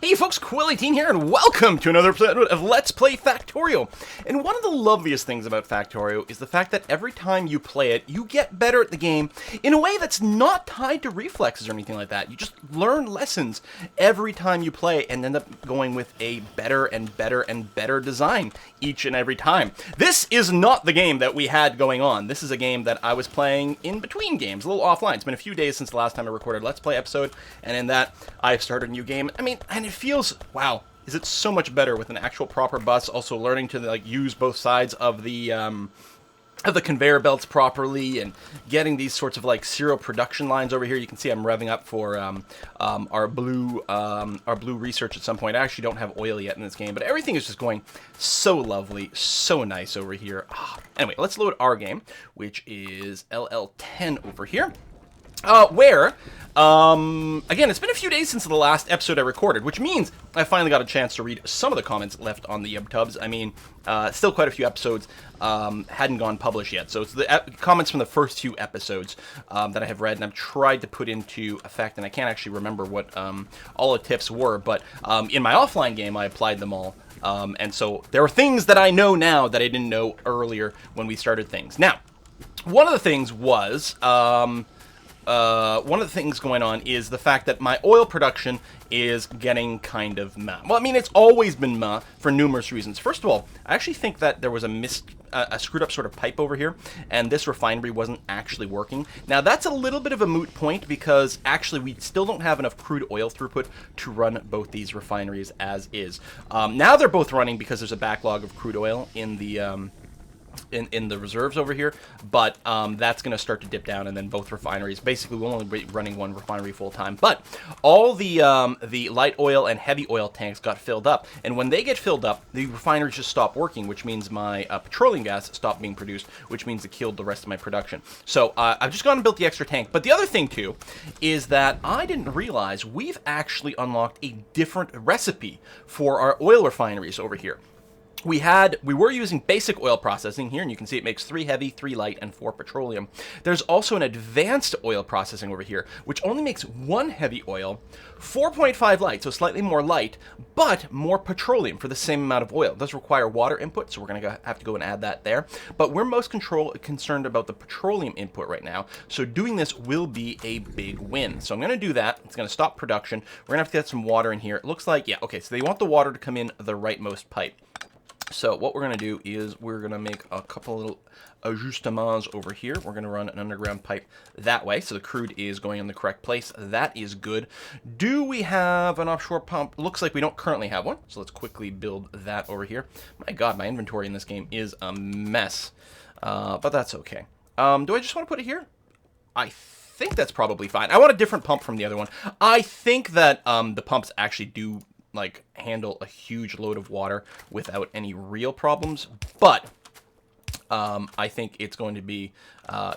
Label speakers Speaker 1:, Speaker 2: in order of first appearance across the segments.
Speaker 1: Hey folks, Quilly18 here, and welcome to another episode of Let's Play Factorio. And one of the loveliest things about Factorio is the fact that every time you play it, you get better at the game in a way that's not tied to reflexes or anything like that. You just learn lessons every time you play and end up going with a better and better and better design each and every time. This is not the game that we had going on. This is a game that I was playing in between games, a little offline. It's been a few days since the last time I recorded a Let's Play episode, and in that, I've started a new game. And it feels, wow, is it so much better with an actual proper bus, also learning to use both sides of the conveyor belts properly, and getting these sorts of serial production lines over here. You can see I'm revving up for our blue research at some point. I actually don't have oil yet in this game, but everything is just going so lovely, so nice over here. Anyway, let's load our game, which is LL10 over here. Again, it's been a few days since the last episode I recorded, which means I finally got a chance to read some of the comments left on the tubs. Still quite a few episodes hadn't gone published yet, so it's the comments from the first few episodes that I have read, and I've tried to put into effect, and I can't actually remember what all the tips were, but in my offline game, I applied them all. And so there are things that I know now that I didn't know earlier when we started things. Now, one of the things was... one of the things going on is the fact that my oil production is getting kind of meh. Well, it's always been meh for numerous reasons. First of all, I actually think that there was a screwed up sort of pipe over here, and this refinery wasn't actually working. Now, that's a little bit of a moot point because actually we still don't have enough crude oil throughput to run both these refineries as is. Now they're both running because there's a backlog of crude oil in the... In the reserves over here, but that's going to start to dip down, and then both refineries, basically we'll only be running one refinery full time, but all the light oil and heavy oil tanks got filled up, and when they get filled up, the refineries just stop working, which means my petroleum gas stopped being produced, which means it killed the rest of my production. So I've just gone and built the extra tank. But the other thing too is that I didn't realize we've actually unlocked a different recipe for our oil refineries over here. We were using basic oil processing here, and you can see it makes 3 heavy, 3 light, and 4 petroleum. There's also an advanced oil processing over here, which only makes 1 heavy oil, 4.5 light, so slightly more light, but more petroleum for the same amount of oil. It does require water input, so we're going to have to go and add that there. But we're most concerned about the petroleum input right now, so doing this will be a big win. So I'm going to do that. It's going to stop production. We're going to have to get some water in here. It looks like, yeah, okay, so they want the water to come in the rightmost pipe. So what we're going to do is we're going to make a couple little ajustements over here. We're going to run an underground pipe that way, so the crude is going in the correct place. That is good. Do we have an offshore pump? Looks like we don't currently have one, so let's quickly build that over here. My god, my inventory in this game is a mess, but that's okay. Do I just want to put it here? I think that's probably fine. I want a different pump from the other one. I think that the pumps actually do handle a huge load of water without any real problems, but I think it's going to be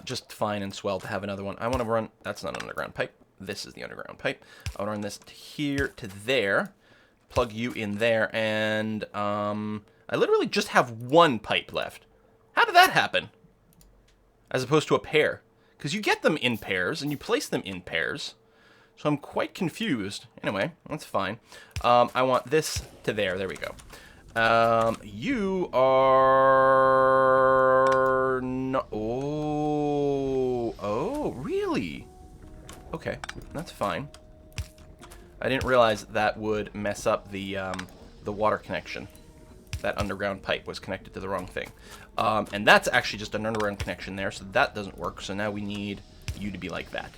Speaker 1: just fine and swell to have another one. I want to run, that's not an underground pipe, this is the underground pipe. I want to run this to here to there, plug you in there, and I literally just have 1 pipe left. How did that happen? As opposed to a pair, because you get them in pairs and you place them in pairs. So I'm quite confused. Anyway, that's fine. I want this to there. There we go. You are not... Oh, really? Okay, that's fine. I didn't realize that would mess up the water connection. That underground pipe was connected to the wrong thing. And that's actually just an underground connection there, so that doesn't work. So now we need you to be like that.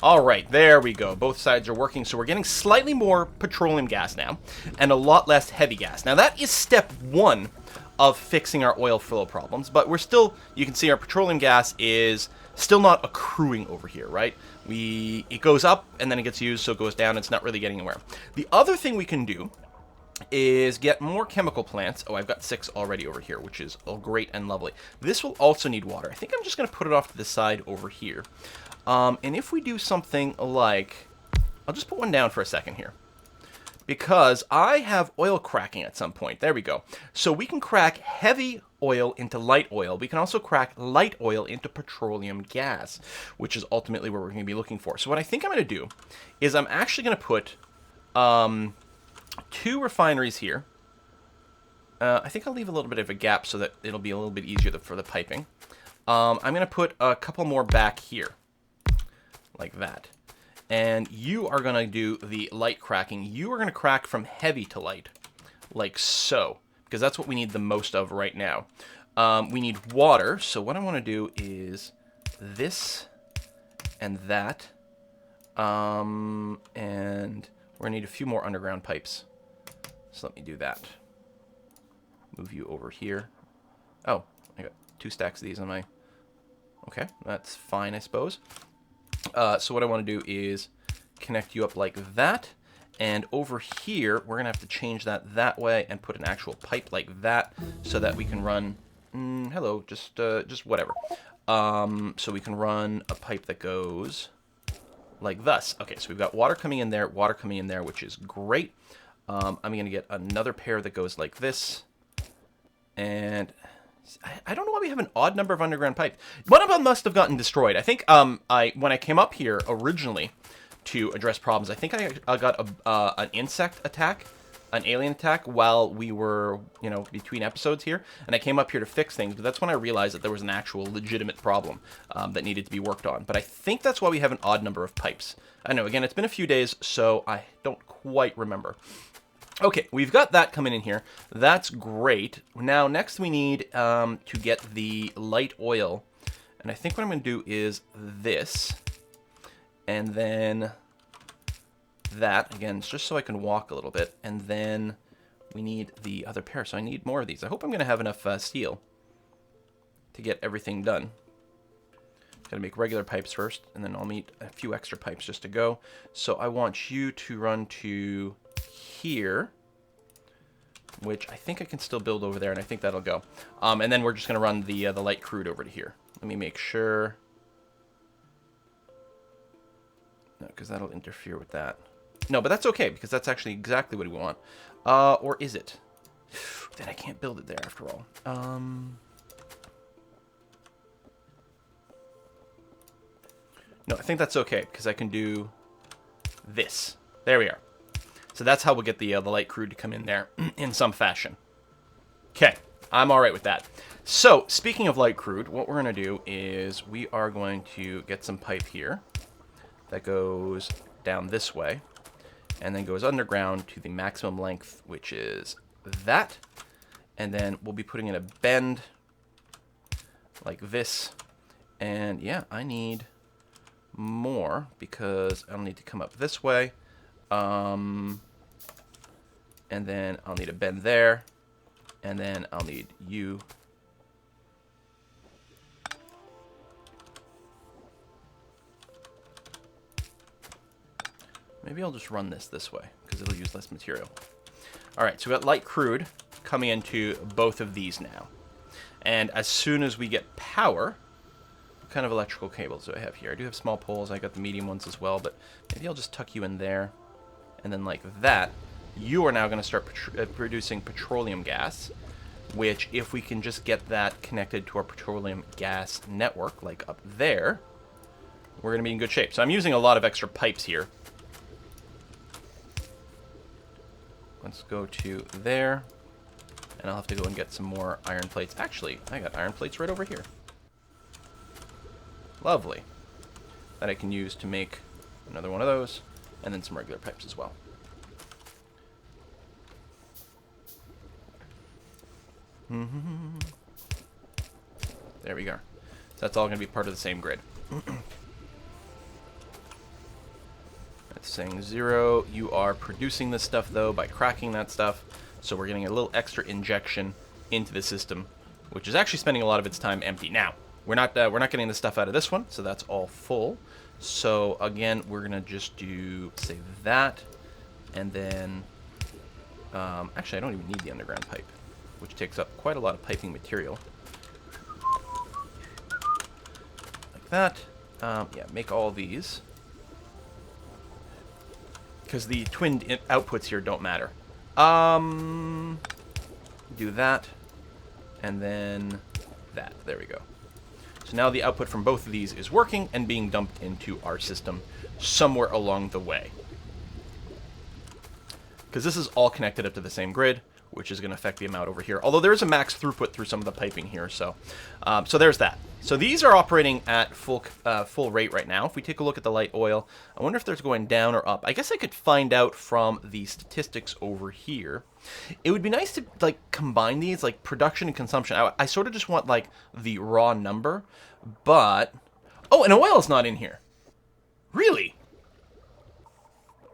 Speaker 1: Alright, there we go. Both sides are working, so we're getting slightly more petroleum gas now, and a lot less heavy gas. Now that is step 1 of fixing our oil flow problems, but we're still, you can see our petroleum gas is still not accruing over here, right? It goes up, and then it gets used, so it goes down, it's not really getting anywhere. The other thing we can do is get more chemical plants. Oh, I've got 6 already over here, which is great and lovely. This will also need water. I think I'm just going to put it off to the side over here. And if we do something like... I'll just put one down for a second here. Because I have oil cracking at some point. There we go. So we can crack heavy oil into light oil. We can also crack light oil into petroleum gas, which is ultimately what we're going to be looking for. So what I think I'm going to do is I'm actually going to put 2 refineries here. I think I'll leave a little bit of a gap so that it'll be a little bit easier for the piping. I'm going to put a couple more back here, like that. And you are going to do the light cracking. You are going to crack from heavy to light, like so, because that's what we need the most of right now. We need water, so what I want to do is this and that. And we're going to need a few more underground pipes. So let me do that. Move you over here. Oh, I got 2 stacks of these on my... Okay, that's fine, I suppose. So what I want to do is connect you up like that. And over here, we're going to have to change that way and put an actual pipe like that so that we can run... hello, just whatever. So we can run a pipe that goes like thus. Okay, so we've got water coming in there, which is great. I'm going to get another pair that goes like this. And I don't know why we have an odd number of underground pipes. One of them must have gotten destroyed. I think when I came up here originally to address problems, I think I got an insect attack, an alien attack while we were, between episodes here. And I came up here to fix things, but that's when I realized that there was an actual legitimate problem that needed to be worked on. But I think that's why we have an odd number of pipes. I know, again, it's been a few days, so I don't quite remember. Okay, we've got that coming in here. That's great. Now, next we need to get the light oil. And I think what I'm going to do is this. And then that. Again, it's just so I can walk a little bit. And then we need the other pair. So I need more of these. I hope I'm going to have enough steel to get everything done. Gotta make regular pipes first. And then I'll need a few extra pipes just to go. So I want you to run to... here, which I think I can still build over there, and I think that'll go. And then we're just going to run the light crude over to here. Let me make sure. No, because that'll interfere with that. No, but that's okay, because that's actually exactly what we want. Or is it? Then I can't build it there after all. No, I think that's okay, because I can do this. There we are. So that's how we'll get the light crude to come in there in some fashion. Okay, I'm all right with that. So, speaking of light crude, what we're going to do is we are going to get some pipe here that goes down this way and then goes underground to the maximum length, which is that. And then we'll be putting in a bend like this. And yeah, I need more because I'll need to come up this way. And then I'll need a bend there. And then I'll need you. Maybe I'll just run this way, because it'll use less material. Alright, so we got light crude coming into both of these now. And as soon as we get power... What kind of electrical cables do I have here? I do have small poles. I got the medium ones as well, but maybe I'll just tuck you in there. And then like that, you are now going to start producing petroleum gas, which if we can just get that connected to our petroleum gas network, like up there, we're going to be in good shape. So I'm using a lot of extra pipes here. Let's go to there, and I'll have to go and get some more iron plates. Actually, I got iron plates right over here. Lovely. That I can use to make another one of those, and then some regular pipes as well. There we go. So that's all going to be part of the same grid. That's saying 0. You are producing this stuff, though, by cracking that stuff. So we're getting a little extra injection into the system, which is actually spending a lot of its time empty. Now, we're not getting the stuff out of this one, so that's all full. So again, we're gonna just do, say, that, and then actually I don't even need the underground pipe, which takes up quite a lot of piping material. Like that. Yeah, make all these, because the twinned outputs here don't matter. Do that, and then that. There we go. So now the output from both of these is working and being dumped into our system somewhere along the way. because this is all connected up to the same grid, which is going to affect the amount over here. Although there is a max throughput through some of the piping here, so there's that. So these are operating at full rate right now. If we take a look at the light oil, I wonder if there's going down or up. I guess I could find out from the statistics over here. It would be nice to like combine these, like production and consumption. I sort of just want like the raw number, but oh, and oil is not in here. Really?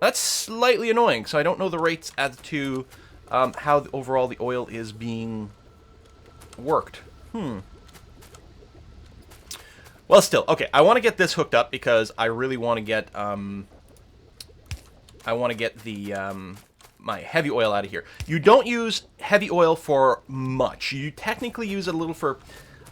Speaker 1: That's slightly annoying. So I don't know the rates as to how overall the oil is being worked. Well, still, okay. I want to get this hooked up because I really want to get the my heavy oil out of here. You don't use heavy oil for much. You technically use it a little for,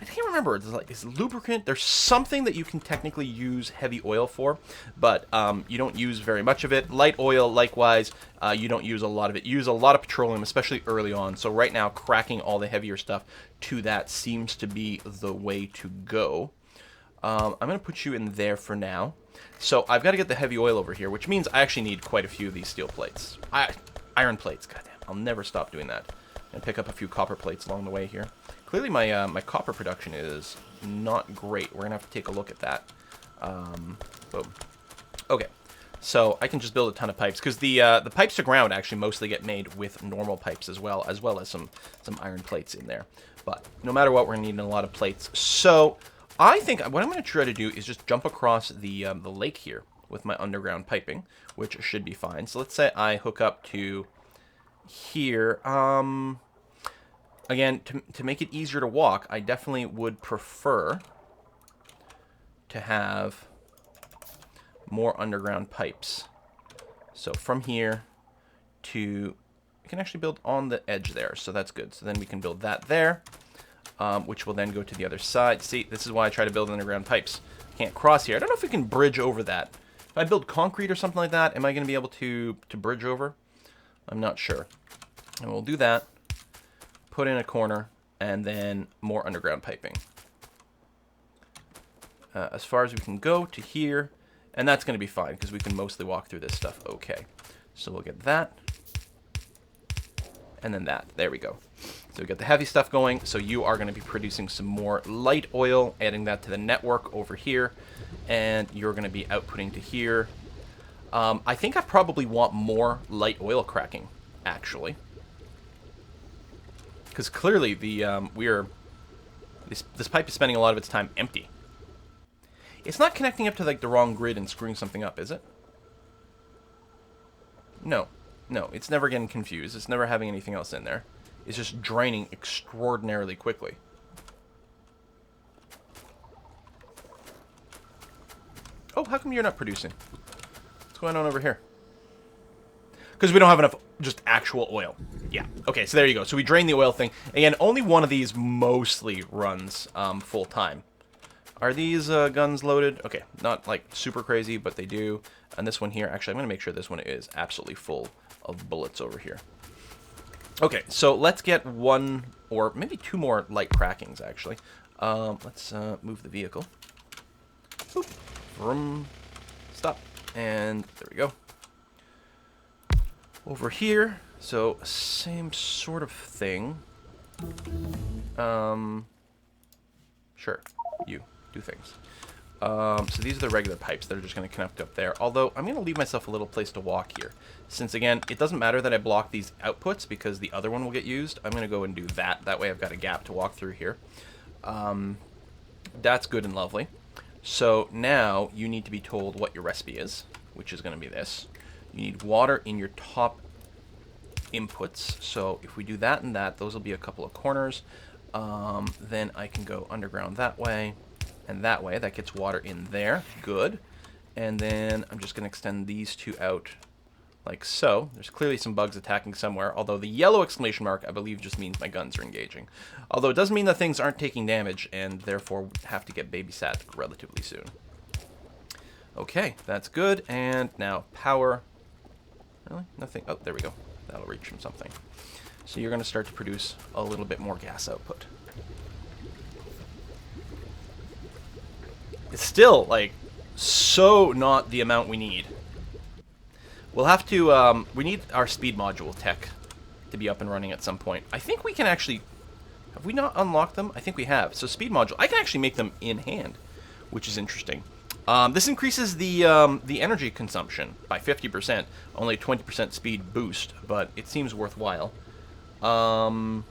Speaker 1: I can't remember. It's lubricant. There's something that you can technically use heavy oil for, but you don't use very much of it. Light oil, likewise, you don't use a lot of it. You use a lot of petroleum, especially early on. So right now, cracking all the heavier stuff to that seems to be the way to go. I'm going to put you in there for now. So I've got to get the heavy oil over here, which means I actually need quite a few of these steel plates. Iron plates, goddamn. I'll never stop doing that. And pick up a few copper plates along the way here. Clearly my my copper production is not great. We're going to have to take a look at that. Boom. Okay. So I can just build a ton of pipes, because the pipes to ground actually mostly get made with normal pipes as well as some iron plates in there. But no matter what, we're going to need a lot of plates. So I think what I'm going to try to do is just jump across the lake here with my underground piping, which should be fine. So let's say I hook up to here. Again, to make it easier to walk, I definitely would prefer to have more underground pipes. So from here to, we can actually build on the edge there, so that's good. So then we can build that there, which will then go to the other side. See, this is why I try to build underground pipes. Can't cross here. I don't know if we can bridge over that. If I build concrete or something like that, am I going to be able to bridge over? I'm not sure. And we'll do that. Put in a corner, and then more underground piping. As far as we can go to here, and that's going to be fine, because we can mostly walk through this stuff okay. So we'll get that, and then that. There we go. So we got the heavy stuff going, so you are going to be producing some more light oil, adding that to the network over here, and you're going to be outputting to here. I think I probably want more light oil cracking, actually. Because clearly the this pipe is spending a lot of its time empty. It's not connecting up to like the wrong grid and screwing something up, is it? No, it's never getting confused. It's never having anything else in there. It's just draining extraordinarily quickly. Oh, how come you're not producing? What's going on over here? Because we don't have enough just actual oil. Yeah. Okay, so there you go. So we drain the oil thing. Again, only one of these mostly runs full time. Are these guns loaded? Okay, not like super crazy, but they do. And this one here, actually, I'm going to make sure this one is absolutely full of bullets over here. Okay, so let's get one or maybe two more light crackings, actually. Let's move the vehicle. Boop. Vroom. Stop. And there we go. Over here, so same sort of thing. Sure, you do things. So these are the regular pipes that are just going to connect up there. Although I'm going to leave myself a little place to walk here, since again it doesn't matter that I block these outputs because the other one will get used. I'm going to go and do that. That way I've got a gap to walk through here. That's good and lovely. So now you need to be told what your recipe is, which is going to be this. You need water in your top inputs. So if we do that and that, those will be a couple of corners. Then I can go underground that way and that way. That gets water in there. Good. And then I'm just going to extend these two out like so. There's clearly some bugs attacking somewhere, although the yellow exclamation mark, I believe, just means my guns are engaging. Although it doesn't mean that things aren't taking damage and therefore have to get babysat relatively soon. Okay, that's good. And now power. Really? Nothing? Oh, there we go. That'll reach from something. So you're going to start to produce a little bit more gas output. It's still, like, so not the amount we need. We'll have to, we need our speed module tech to be up and running at some point. I think we can actually, have we not unlocked them? I think we have. So speed module, I can actually make them in hand, which is interesting. This increases the energy consumption by 50%, only 20% speed boost, but it seems worthwhile. Yeah,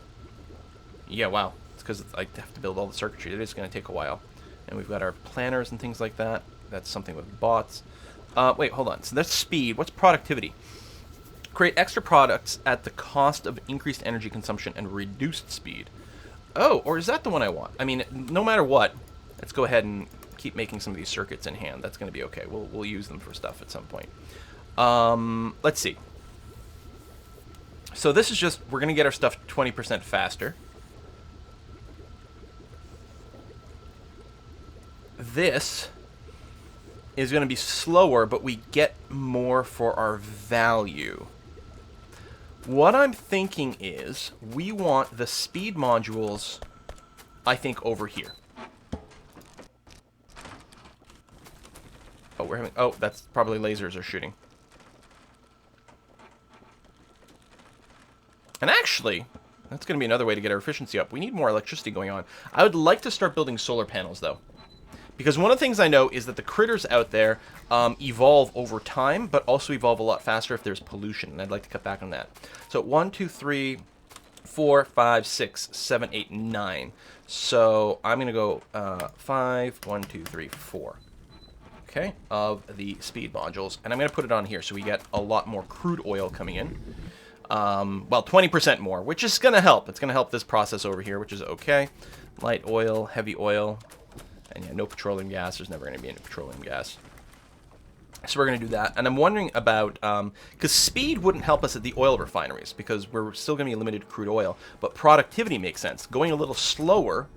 Speaker 1: wow. It's because I have to build all the circuitry. It is going to take a while. And we've got our planners and things like that. That's something with bots. Wait, hold on. So that's speed. What's productivity? Create extra products at the cost of increased energy consumption and reduced speed. Oh, or is that the one I want? I mean, no matter what, let's go ahead and keep making some of these circuits in hand. That's going to be okay. We'll use them for stuff at some point. Let's see. So this is just, we're going to get our stuff 20% faster. This is going to be slower, but we get more for our value. What I'm thinking is we want the speed modules, I think, over here. Oh, we're having... Oh, that's probably lasers are shooting. And actually, that's going to be another way to get our efficiency up. We need more electricity going on. I would like to start building solar panels, though. Because one of the things I know is that the critters out there evolve over time, but also evolve a lot faster if there's pollution, and I'd like to cut back on that. So 1, 2, 3, 4, 5, 6, 7, 8, 9. So I'm going to go 5, 1, 2, 3, 4. Okay, of the speed modules. And I'm going to put it on here so we get a lot more crude oil coming in. Well, 20% more, which is going to help. It's going to help this process over here, which is okay. Light oil, heavy oil. And yeah, no petroleum gas. There's never going to be any petroleum gas. So we're going to do that. And I'm wondering about, because speed wouldn't help us at the oil refineries, because we're still going to be limited to crude oil. But productivity makes sense. Going a little slower.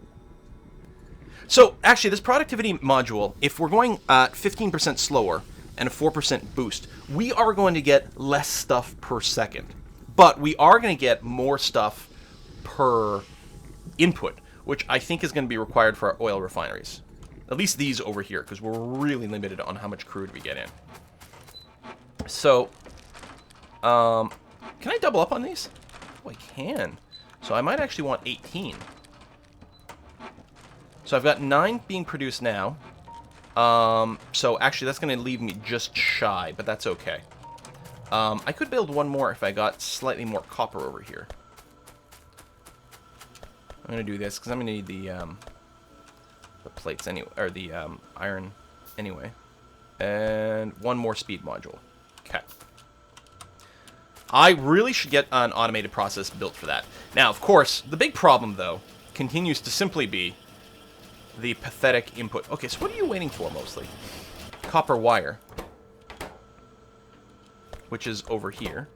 Speaker 1: So actually, this productivity module, if we're going 15% slower and a 4% boost, we are going to get less stuff per second. But we are going to get more stuff per input, which I think is going to be required for our oil refineries. At least these over here, because we're really limited on how much crude we get in. So, can I double up on these? Oh, I can. So I might actually want 18. So I've got 9 being produced now. So actually that's going to leave me just shy, but that's okay. I could build one more if I got slightly more copper over here. I'm going to do this because I'm going to need the plates anyway, or the iron anyway. And one more speed module. Okay. I really should get an automated process built for that. Now, of course, the big problem, though, continues to simply be the pathetic input. Okay, so what are you waiting for, mostly? Copper wire. Which is over here.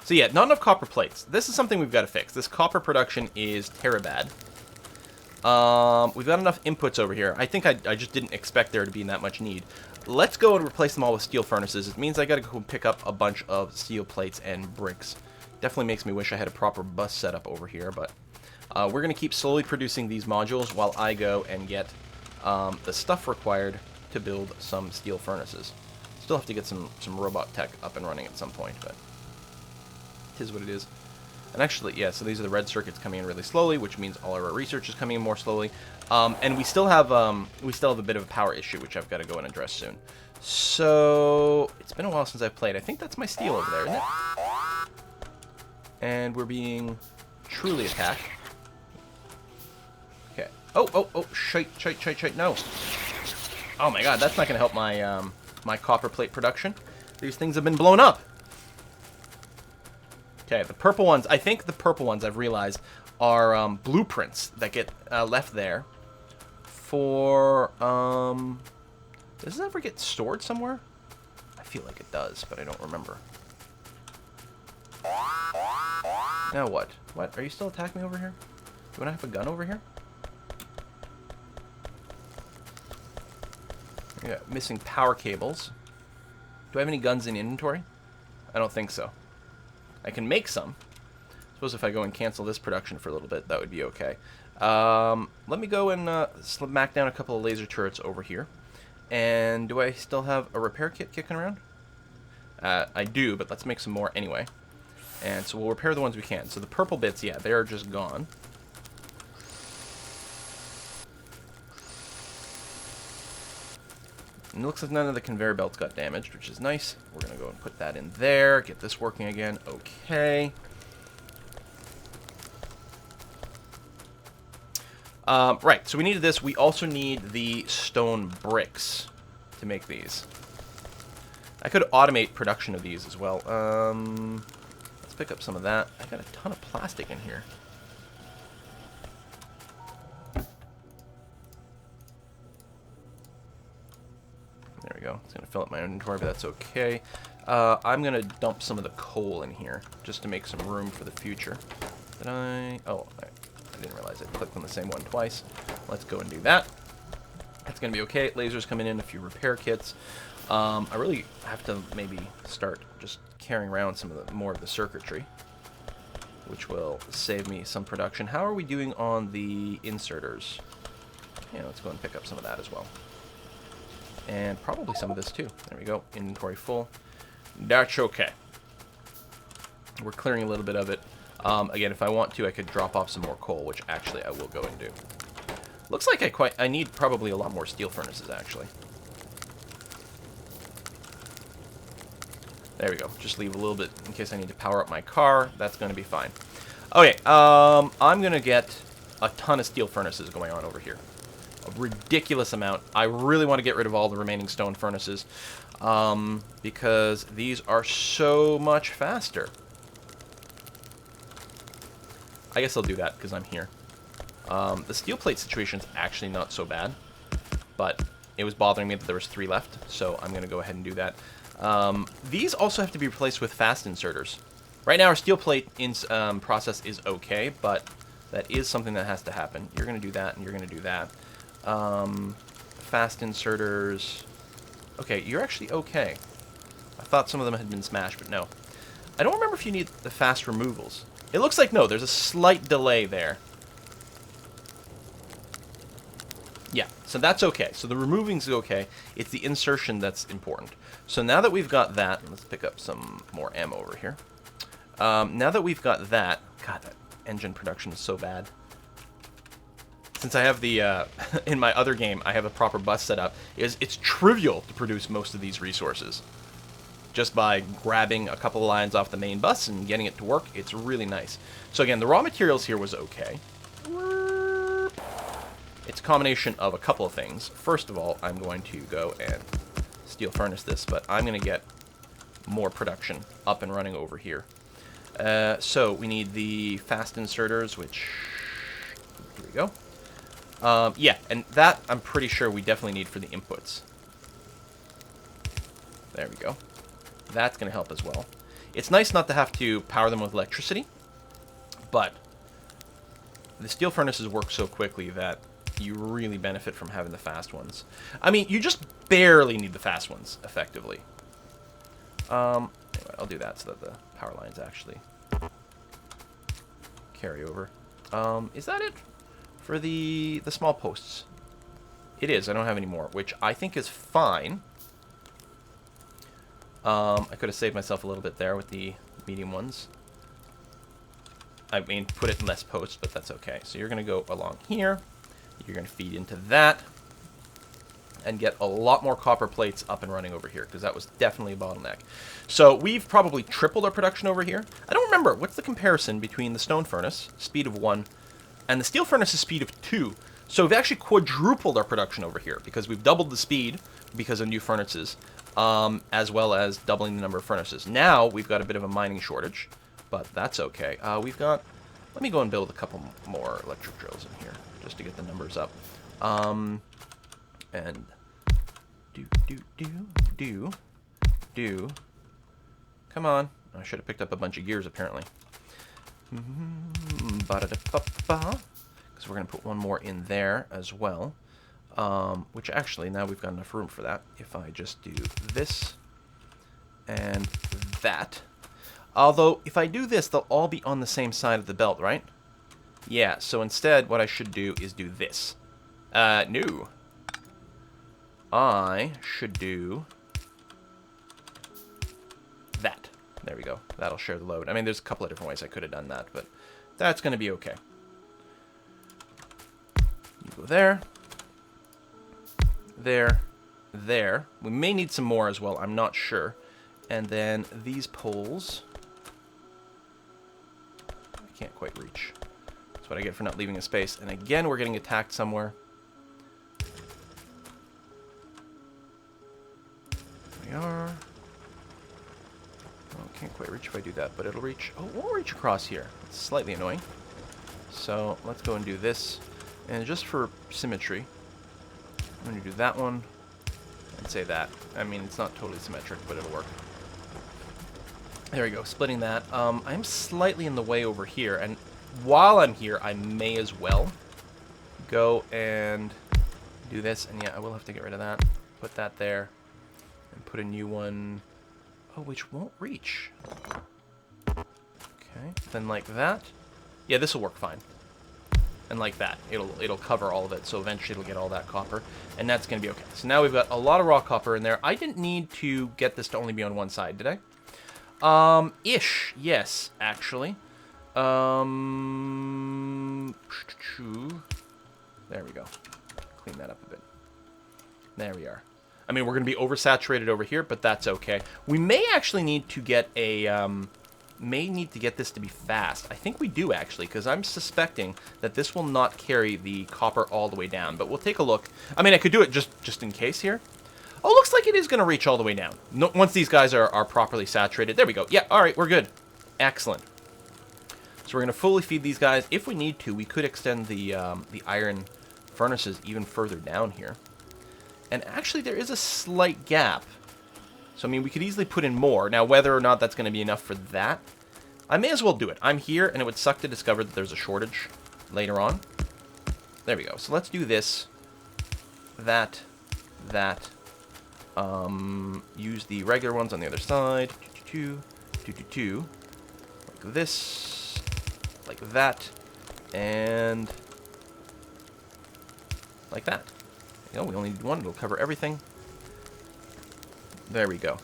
Speaker 1: So yeah, not enough copper plates. This is something we've got to fix. This copper production is terribad. We've got enough inputs over here. I think I just didn't expect there to be that much need. Let's go and replace them all with steel furnaces. It means I got to go pick up a bunch of steel plates and bricks. Definitely makes me wish I had a proper bus setup over here, but we're going to keep slowly producing these modules while I go and get the stuff required to build some steel furnaces. Still have to get some robot tech up and running at some point, but it is what it is. And actually, yeah, so these are the red circuits coming in really slowly, which means all of our research is coming in more slowly. And we still have a bit of a power issue, which I've got to go and address soon. So it's been a while since I've played. I think that's my steel over there, isn't it? And we're being truly attacked. Okay. Oh, shite, no. Oh my god, that's not going to help my my copper plate production. These things have been blown up. Okay, the purple ones, I think the purple ones, I've realized, are blueprints that get left there for, does this ever get stored somewhere? I feel like it does, but I don't remember. Now what? What? Are you still attacking me over here? Do I have a gun over here? Yeah, missing power cables. Do I have any guns in inventory? I don't think so. I can make some. I suppose if I go and cancel this production for a little bit, that would be okay. Let me go and smack down a couple of laser turrets over here. And do I still have a repair kit kicking around? I do, but let's make some more anyway. And so we'll repair the ones we can. So the purple bits, yeah, they're just gone. And it looks like none of the conveyor belts got damaged, which is nice. We're going to go and put that in there, get this working again. Okay. Right, so we needed this. We also need the stone bricks to make these. I could automate production of these as well. Let's pick up some of that. I got a ton of plastic in here. There we go. It's going to fill up my inventory, but that's okay. I'm going to dump some of the coal in here just to make some room for the future. Did I... Oh, I didn't realize I clicked on the same one twice. Let's go and do that. That's going to be okay. Lasers coming in, a few repair kits. I really have to maybe start just carrying around some of the more of the circuitry, which will save me some production. How are we doing on the inserters? Yeah, let's go and pick up some of that as well. And probably some of this too. There we go. Inventory full. That's okay. We're clearing a little bit of it. Again, if I want to, I could drop off some more coal, which actually I will go and do. Looks like I need probably a lot more steel furnaces, actually. There we go. Just leave a little bit in case I need to power up my car. That's going to be fine. Okay, I'm going to get a ton of steel furnaces going on over here. A ridiculous amount. I really want to get rid of all the remaining stone furnaces because these are so much faster. I guess I'll do that because I'm here. The steel plate situation's actually not so bad, but it was bothering me that there was 3 left, so I'm going to go ahead and do that. These also have to be replaced with fast inserters. Right now our steel plate process is okay, but that is something that has to happen. You're going to do that, and you're going to do that. Fast inserters. Okay, you're actually okay. I thought some of them had been smashed, but no. I don't remember if you need the fast removals. It looks like no, there's a slight delay there. Yeah, so that's okay. So the removing's okay. It's the insertion that's important. So now that we've got that, let's pick up some more ammo over here. Now that we've got that, God, that engine production is so bad. Since I have the, in my other game, I have a proper bus set up, it's trivial to produce most of these resources. Just by grabbing a couple of lines off the main bus and getting it to work, it's really nice. So again, the raw materials here was okay. It's a combination of a couple of things. First of all, I'm going to go and steel furnace this, but I'm going to get more production up and running over here. So we need the fast inserters, which... Here we go. Yeah, and that I'm pretty sure we definitely need for the inputs. There we go. That's going to help as well. It's nice not to have to power them with electricity, but the steel furnaces work so quickly that you really benefit from having the fast ones. I mean, you just barely need the fast ones, effectively. Anyway, I'll do that so that the power lines actually carry over. Is that it for the small posts? It is. I don't have any more, which I think is fine. I could have saved myself a little bit there with the medium ones. I mean, put it in less posts, but that's okay. So you're going to go along here. You're going to feed into that. And get a lot more copper plates up and running over here, because that was definitely a bottleneck. So we've probably tripled our production over here. I don't remember. What's the comparison between the stone furnace, speed of 1, and the steel furnace's speed of 2? So we've actually quadrupled our production over here, because we've doubled the speed because of new furnaces, as well as doubling the number of furnaces. Now we've got a bit of a mining shortage, but that's okay. We've got... Let me go and build a couple more electric drills in here, just to get the numbers up. And do. Come on. I should have picked up a bunch of gears, apparently. Because we're going to put one more in there as well. Which actually, now we've got enough room for that. If I just do this and that. Although, if I do this, they'll all be on the same side of the belt, right? Yeah, so instead, what I should do is do this. No. I should do There we go. That'll share the load. I mean, there's a couple of different ways I could have done that, but that's going to be okay. You go there. There. There. We may need some more as well. I'm not sure. And then these poles. I can't quite reach. That's what I get for not leaving a space. And again, we're getting attacked somewhere. There we are. Oh, can't quite reach if I do that, but it'll reach. Oh, it won't reach across here. It's slightly annoying. So let's go and do this. And just for symmetry, I'm going to do that one and say that. I mean, it's not totally symmetric, but it'll work. There we go, splitting that. I'm slightly in the way over here, and while I'm here, I may as well go and do this. And yeah, I will have to get rid of that. Put that there, and put a new one. Oh, which won't reach. Okay, then like that. Yeah, this will work fine. And like that, it'll cover all of it, so eventually it'll get all that copper, and that's going to be okay. So now we've got a lot of raw copper in there. I didn't need to get this to only be on one side, did I? Ish, yes, actually. There we go. Clean that up a bit. There we are. I mean, we're going to be oversaturated over here, but that's okay. We may actually need to get a, may need to get this to be fast. I think we do, actually, because I'm suspecting that this will not carry the copper all the way down, but we'll take a look. I mean, I could do it just in case here. Oh, looks like it is going to reach all the way down. No, once these guys are properly saturated. There we go. Yeah, all right, we're good. Excellent. So we're going to fully feed these guys. If we need to, we could extend the iron furnaces even further down here. And actually, there is a slight gap. So, I mean, we could easily put in more. Now, whether or not that's going to be enough for that, I may as well do it. I'm here, and it would suck to discover that there's a shortage later on. There we go. So let's do this. That. Use the regular ones on the other side. Like this. Like that. And like that. You know, we only need one. It'll cover everything. There we go.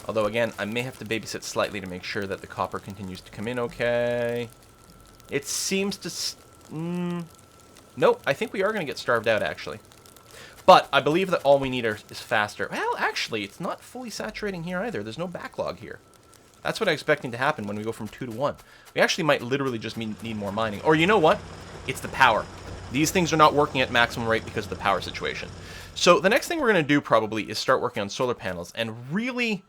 Speaker 1: Although, again, I may have to babysit slightly to make sure that the copper continues to come in okay. It seems to... Nope, I think we are going to get starved out, actually. But I believe that all we need is faster. Well, actually, it's not fully saturating here either. There's no backlog here. That's what I'm expecting to happen when we go from 2 to 1. We actually might literally just need more mining. Or you know what? It's the power. These things are not working at maximum rate because of the power situation. So the next thing we're going to do probably is start working on solar panels. And really,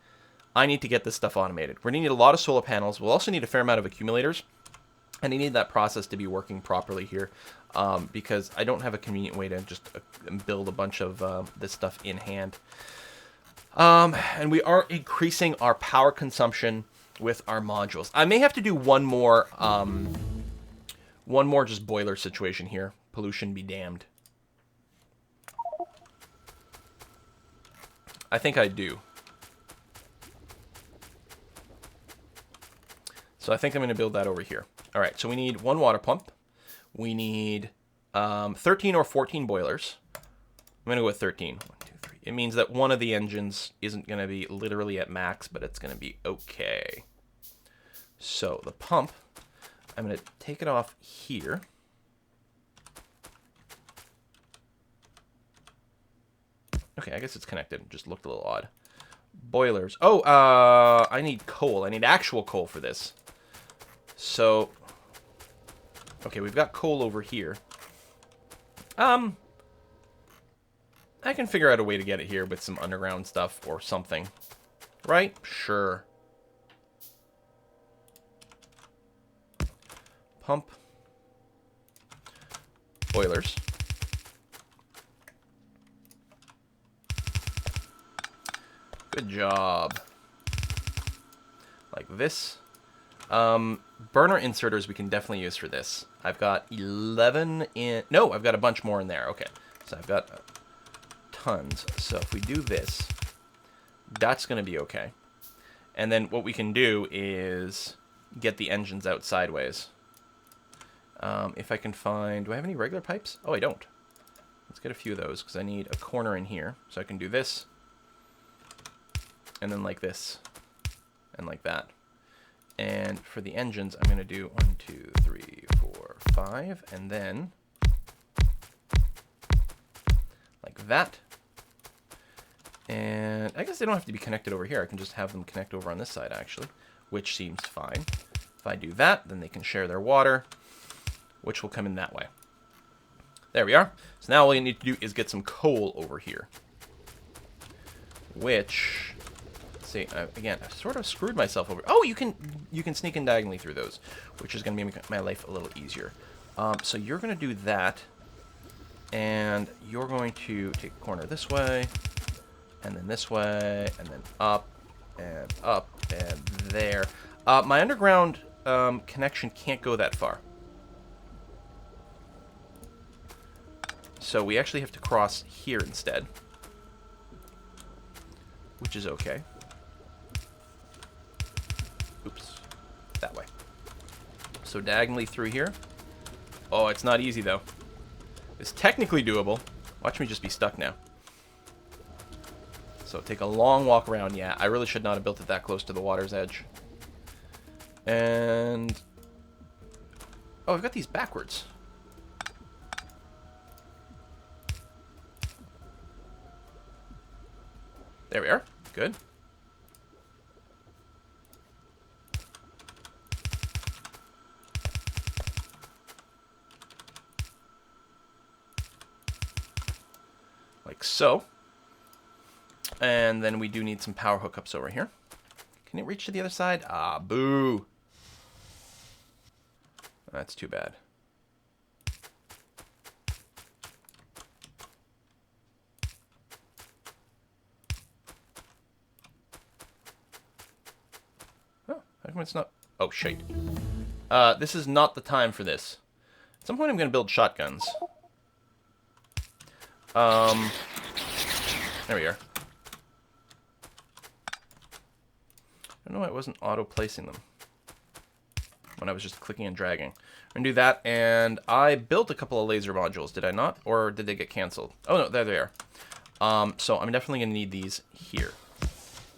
Speaker 1: I need to get this stuff automated. We're going to need a lot of solar panels. We'll also need a fair amount of accumulators. And I need that process to be working properly here. Because I don't have a convenient way to just build a bunch of this stuff in hand. And we are increasing our power consumption with our modules. I may have to do one more just boiler situation here. Pollution be damned. I think I do. So I think I'm going to build that over here. All right, so we need one water pump. We need 13 or 14 boilers. I'm going to go with 13. 1, 2, 3. It means that one of the engines isn't going to be literally at max, but it's going to be okay. So the pump, I'm going to take it off here. Okay, I guess it's connected. It just looked a little odd. Boilers. Oh, I need coal. I need actual coal for this. So, okay, we've got coal over here. I can figure out a way to get it here with some underground stuff or something. Right? Sure. Pump. Boilers. Good job. Like this. Burner inserters we can definitely use for this. I've got 11 in... No, I've got a bunch more in there. Okay. So I've got tons. So if we do this, that's going to be okay. And then what we can do is get the engines out sideways. If I can find... Do I have any regular pipes? Oh, I don't. Let's get a few of those because I need a corner in here. So I can do this. And then like this. And like that. And for the engines, I'm going to do 1, 2, 3, 4, 5, and then like that. And I guess they don't have to be connected over here. I can just have them connect over on this side, actually, which seems fine. If I do that, then they can share their water, which will come in that way. There we are. So now all you need to do is get some coal over here, which... See, again, I sort of screwed myself over. Oh, you can sneak in diagonally through those, which is going to make my life a little easier. So you're going to do that, and you're going to take a corner this way, and then this way, and then up, and there. My underground connection can't go that far. So we actually have to cross here instead, which is okay. Oops. That way. So diagonally through here. Oh, it's not easy, though. It's technically doable. Watch me just be stuck now. So take a long walk around. Yeah, I really should not have built it that close to the water's edge. And... oh, I've got these backwards. There we are. Good. Like so. And then we do need some power hookups over here. Can it reach to the other side? Ah, boo. That's too bad. Oh, how come it's not? Oh, shit. This is not the time for this. At some point I'm going to build shotguns. There we are. I don't know why it wasn't auto-placing them when I was just clicking and dragging. I'm going to do that, and I built a couple of laser modules, did I not? Or did they get canceled? Oh, no, there they are. So I'm definitely going to need these here.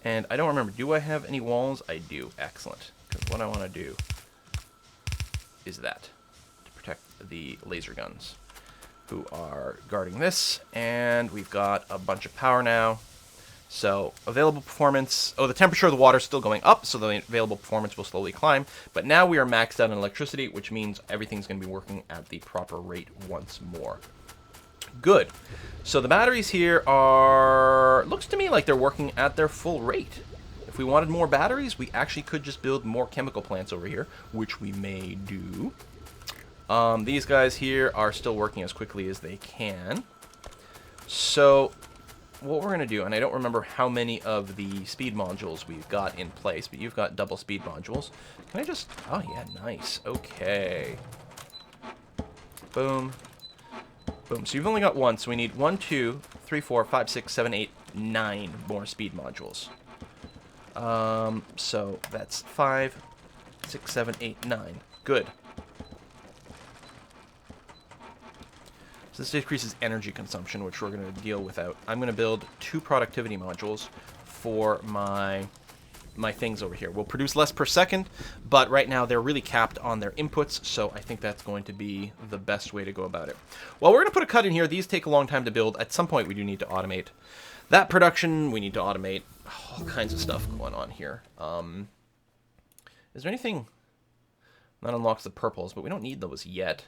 Speaker 1: And I don't remember, do I have any walls? I do. Excellent. Because what I want to do is that, to protect the laser guns, who are guarding this, and we've got a bunch of power now. So available performance, oh, the temperature of the water is still going up, so the available performance will slowly climb. But now we are maxed out on electricity, which means everything's going to be working at the proper rate once more. Good. So the batteries here are, looks to me like they're working at their full rate. If we wanted more batteries, we actually could just build more chemical plants over here, which we may do. These guys here are still working as quickly as they can. So what we're going to do, and I don't remember how many of the speed modules we've got in place, but you've got double speed modules. Can I just... oh, yeah, nice. Okay. Boom. Boom. So you've only got one, so we need 1, 2, 3, 4, 5, 6, 7, 8, 9 more speed modules. So that's 5, 6, 7, 8, 9. Good. So this decreases energy consumption, which we're going to deal without. I'm going to build 2 productivity modules for my things over here. We'll produce less per second, but right now they're really capped on their inputs, so I think that's going to be the best way to go about it. Well, we're going to put a cut in here. These take a long time to build. At some point, we do need to automate that production. We need to automate all kinds of stuff going on here. Is there anything that unlocks the purples? But we don't need those yet.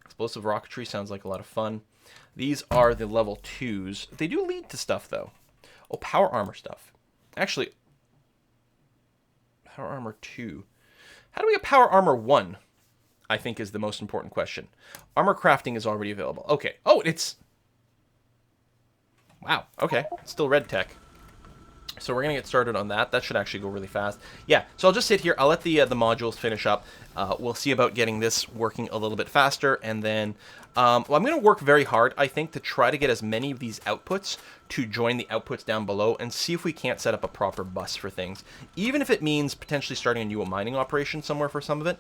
Speaker 1: Explosive rocketry sounds like a lot of fun. These are the level 2s. They do lead to stuff, though. Oh, power armor stuff. Actually, power armor 2. How do we get power armor 1? I think is the most important question. Armor crafting is already available. Okay. Oh, it's... wow. Okay. It's still red tech. So we're going to get started on that. That should actually go really fast. Yeah, so I'll just sit here. I'll let the modules finish up. We'll see about getting this working a little bit faster. And then well, I'm going to work very hard, I think, to try to get as many of these outputs to join the outputs down below and see if we can't set up a proper bus for things. Even if it means potentially starting a new mining operation somewhere for some of it.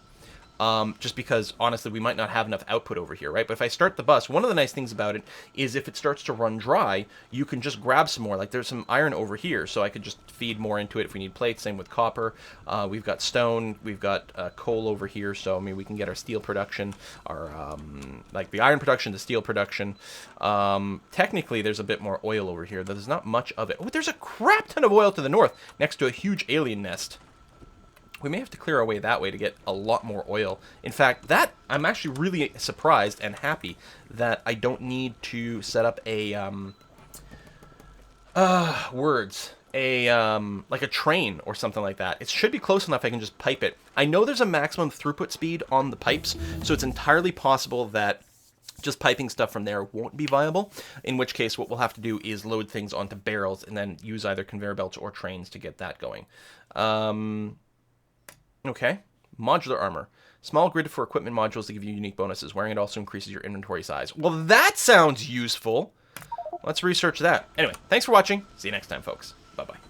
Speaker 1: just because, honestly, we might not have enough output over here, right? But if I start the bus, one of the nice things about it is if it starts to run dry, you can just grab some more. Like, there's some iron over here, so I could just feed more into it if we need plates. Same with copper. We've got stone. We've got coal over here, so, I mean, we can get our steel production, our, like, the iron production, the steel production. Technically, there's a bit more oil over here. There's not much of it. Oh, there's a crap ton of oil to the north, next to a huge alien nest. We may have to clear our way that way to get a lot more oil. In fact, I'm actually really surprised and happy that I don't need to set up a, like a train or something like that. It should be close enough I can just pipe it. I know there's a maximum throughput speed on the pipes, so it's entirely possible that just piping stuff from there won't be viable, in which case what we'll have to do is load things onto barrels and then use either conveyor belts or trains to get that going. Okay, modular armor. Small grid for equipment modules to give you unique bonuses. Wearing it also increases your inventory size. Well, that sounds useful. Let's research that. Anyway, thanks for watching. See you next time, folks. Bye-bye.